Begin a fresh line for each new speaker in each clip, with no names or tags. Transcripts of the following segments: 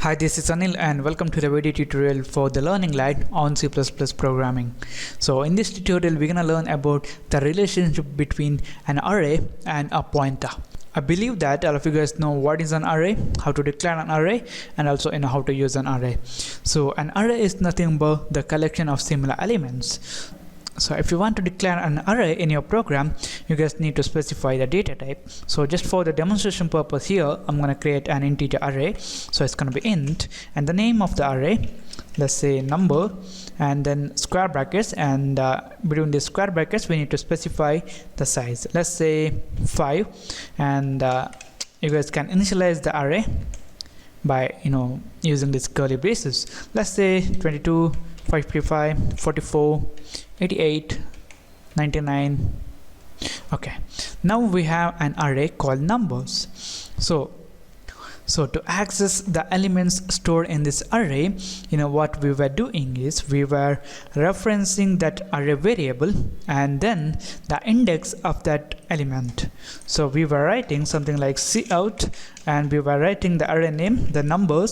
Hi, this is Anil and welcome to the video tutorial for the Learning Light on C++ programming. So in this tutorial, we're gonna learn about the relationship between an array and a pointer. I believe that all of you guys know what is an array, how to declare an array, and also how to use an array. So an array is nothing but the collection of similar elements. So if you want to declare an array in your program, you guys need to specify the data type. So just for the demonstration purpose here, I'm going to create an integer array. So it's going to be int, and the name of the array, let's say number, and then square brackets, and between the square brackets we need to specify the size. Let's say 5, and you guys can initialize the array by using this curly braces. Let's say 22, 555, 44, 88, 99. Okay, now we have an array called numbers. So to access the elements stored in this array, what we were doing is we were referencing that array variable and then the index of that element. So we were writing something like cout, and we were writing the array name, the number,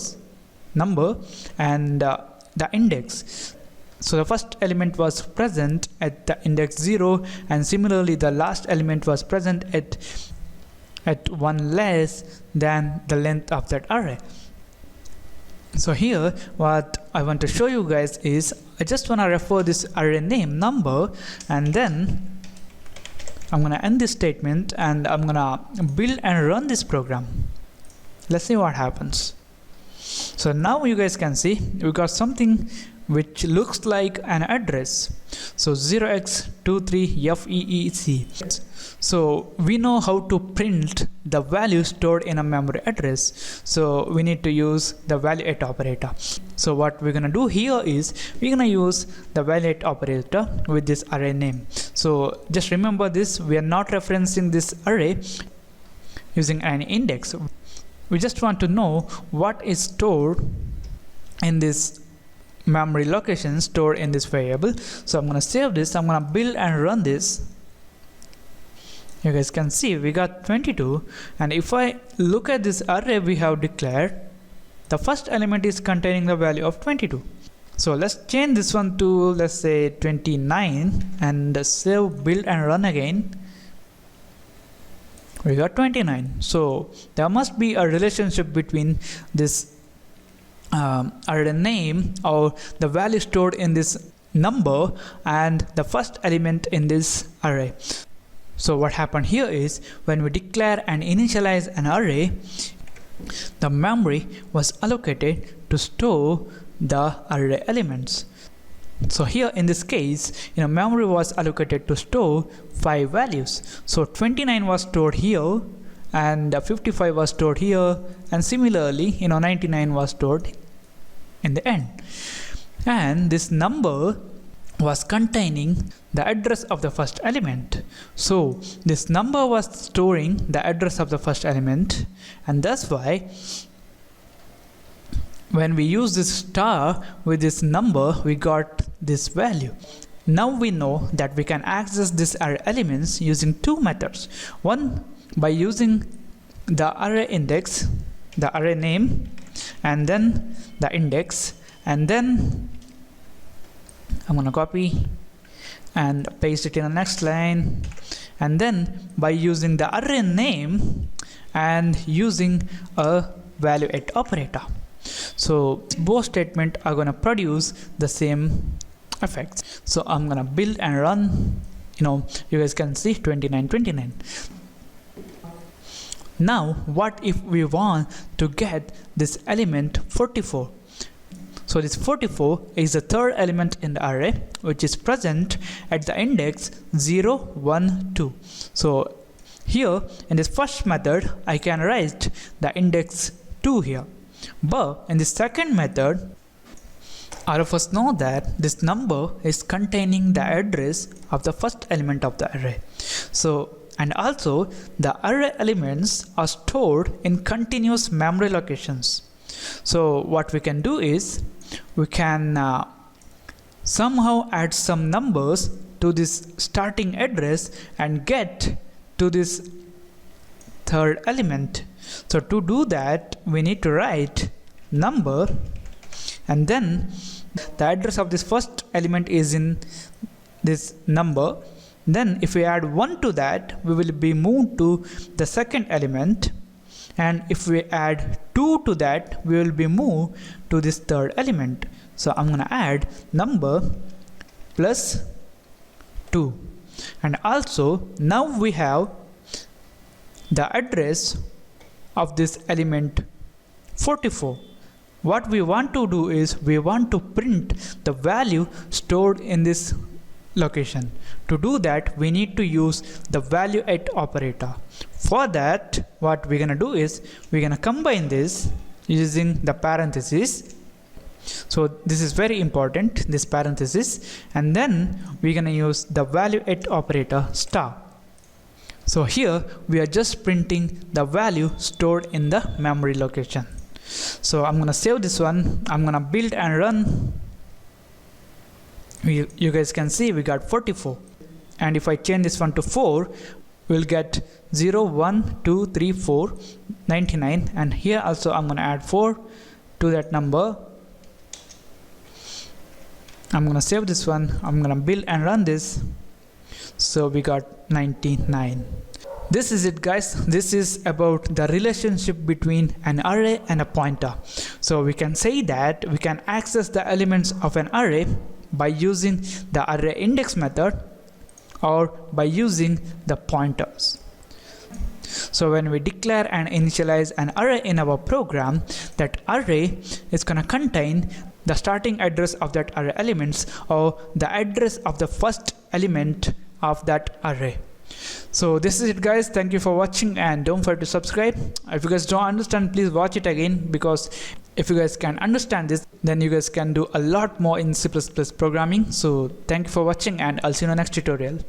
and the index. So the first element was present at the index 0, and similarly the last element was present at 1 less than the length of that array. So here what I want to show you guys is I just want to refer this array name number, and then I'm going to end this statement and I'm going to build and run this program. Let's see what happens. So now you guys can see we got something which looks like an address. So 0x23FEEC. So we know how to print the value stored in a memory address. So we need to use the value@. operator. So what we're gonna do here is we're gonna use the value@ operator with this array name. So just remember this, we are not referencing this array using an index. We just want to know what is stored in this memory location stored in this variable. So I'm going to save this, I'm going to build and run this. You guys can see we got 22, and if I look at this array we have declared, the first element is containing the value of 22. So let's change this one to, let's say, 29, and save, build and run again. We got 29. So there must be a relationship between this array name or the value stored in this number and the first element in this array. So what happened here is when we declare and initialize an array, the memory was allocated to store the array elements. So here in this case, memory was allocated to store 5 values. So 29 was stored here, and 55 was stored here, and similarly 99 was stored in the end. And this number was containing the address of the first element. So this number was storing the address of the first element, and that's why when we use this star with this number we got this value. Now we know that we can access these array elements using 2 methods. One, by using the array index, the array name, and then the index, and then I'm gonna copy and paste it in the next line, and then by using the array name and using a value@ operator. So both statements are gonna produce the same effects. So I'm gonna build and run. You guys can see 29, 29. Now what if we want to get this element 44? So this 44 is the third element in the array which is present at the index 0, 1, 2. So here in this first method I can write the index 2 here, but in the second method all of us know that this number is containing the address of the first element of the array. So and also the array elements are stored in continuous memory locations. So what we can do is we can somehow add some numbers to this starting address and get to this third element. So to do that we need to write number, and then the address of this first element is in this number. Then if we add 1 to that, we will be moved to the second element, and if we add 2 to that, we will be moved to this third element. So I'm gonna add number plus 2, and also now we have the address of this element 44. What we want to do is we want to print the value stored in this location. To do that, we need to use the value at operator. For that, what we're gonna do is we're gonna combine this using the parentheses. So this is very important, this parenthesis, and then we're gonna use the value at operator star. So here we are just printing the value stored in the memory location. So I'm gonna save this one, I'm gonna build and run. You guys can see we got 44, and if I change this one to 4, we'll get 0, 1, 2, 3, 4, 99, and here also I'm gonna add 4 to that number. I'm gonna save this one, I'm gonna build and run this. So we got 99. This is it, guys. This is about the relationship between an array and a pointer. So we can say that we can access the elements of an array by using the array index method or by using the pointers. So when we declare and initialize an array in our program, that array is going to contain the starting address of that array elements or the address of the first element of that array. So this is it, guys. Thank you for watching, and don't forget to subscribe. If you guys don't understand, please watch it again, because if you guys can understand this, then you guys can do a lot more in C++ programming. So thank you for watching, and I'll see you in the next tutorial.